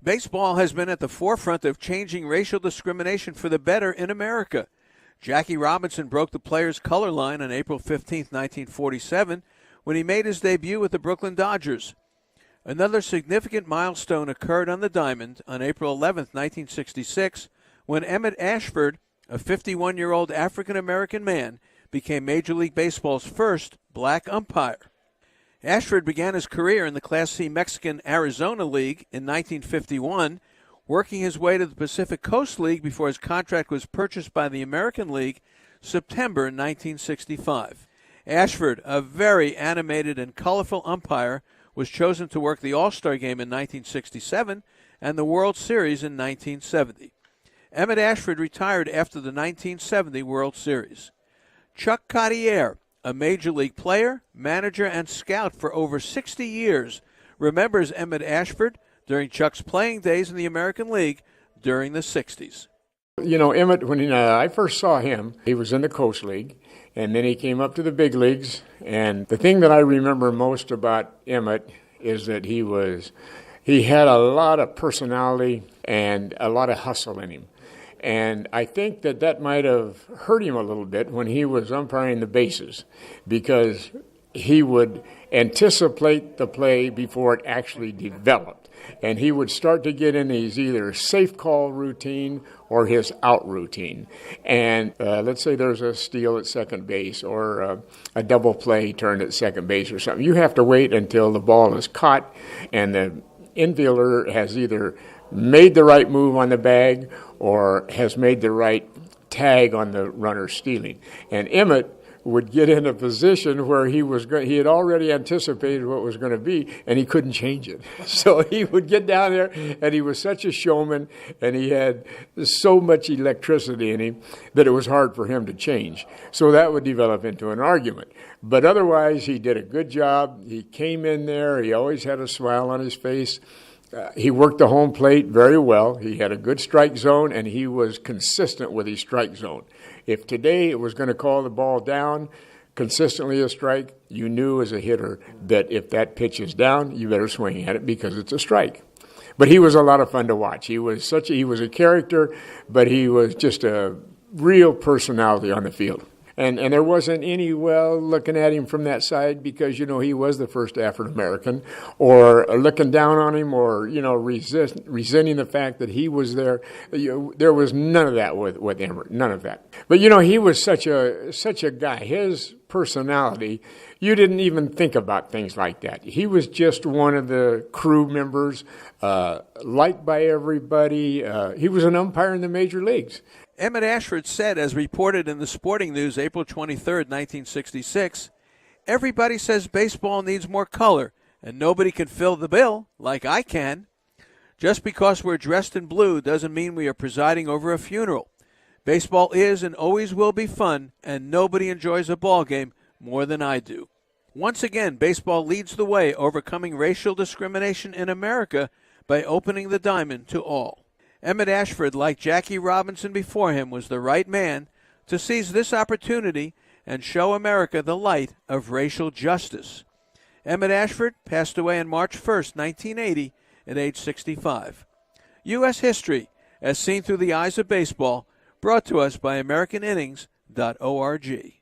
Baseball has been at the forefront of changing racial discrimination for the better in America. Jackie Robinson broke the players' color line on April 15, 1947, when he made his debut with the Brooklyn Dodgers. Another significant milestone occurred on the diamond on April 11, 1966, when Emmett Ashford, a 51-year-old African American man, became Major League Baseball's first black umpire. Ashford began his career in the Class C Mexican Arizona League in 1951, working his way to the Pacific Coast League before his contract was purchased by the American League September 1965. Ashford, a very animated and colorful umpire, was chosen to work the All-Star Game in 1967 and the World Series in 1970. Emmett Ashford retired after the 1970 World Series. Chuck Cottier, a Major League player, manager, and scout for over 60 years, remembers Emmett Ashford during Chuck's playing days in the American League during the 60s. You know, Emmett, when I first saw him, he was in the Coast League, and then he came up to the big leagues. And the thing that I remember most about Emmett is that he had a lot of personality and a lot of hustle in him. And I think that might have hurt him a little bit when he was umpiring the bases, because he would anticipate the play before it actually developed. And he would start to get in his either safe call routine or his out routine. And let's say there's a steal at second base or a double play turned at second base or something. You have to wait until the ball is caught and the infielder has either made the right move on the bag or has made the right tag on the runner stealing. And Emmett would get in a position where he had already anticipated what was going to be, and he couldn't change it. So he would get down there, and he was such a showman, and he had so much electricity in him that it was hard for him to change. So that would develop into an argument. But otherwise, he did a good job. He came in there. He always had a smile on his face. He worked the home plate very well. He had a good strike zone, and he was consistent with his strike zone. If today it was going to call the ball down, consistently a strike, you knew as a hitter that if that pitch is down, you better swing at it because it's a strike. But he was a lot of fun to watch. He was a character, but he was just a real personality on the field. And there wasn't any looking at him from that side because, he was the first African American, or looking down on him, or, resenting the fact that he was there. There was none of that with Emmett, none of that. But, he was such a guy. His personality, you didn't even think about things like that. He was just one of the crew members, liked by everybody. He was an umpire in the major leagues. Emmett Ashford said, as reported in the Sporting News April 23, 1966, "Everybody says baseball needs more color, and nobody can fill the bill like I can. Just because we're dressed in blue doesn't mean we are presiding over a funeral. Baseball is and always will be fun, and nobody enjoys a ball game more than I do." Once again, baseball leads the way, overcoming racial discrimination in America by opening the diamond to all. Emmett Ashford, like Jackie Robinson before him, was the right man to seize this opportunity and show America the light of racial justice. Emmett Ashford passed away on March 1, 1980, at age 65. U.S. History, as seen through the eyes of baseball, brought to us by AmericanInnings.org.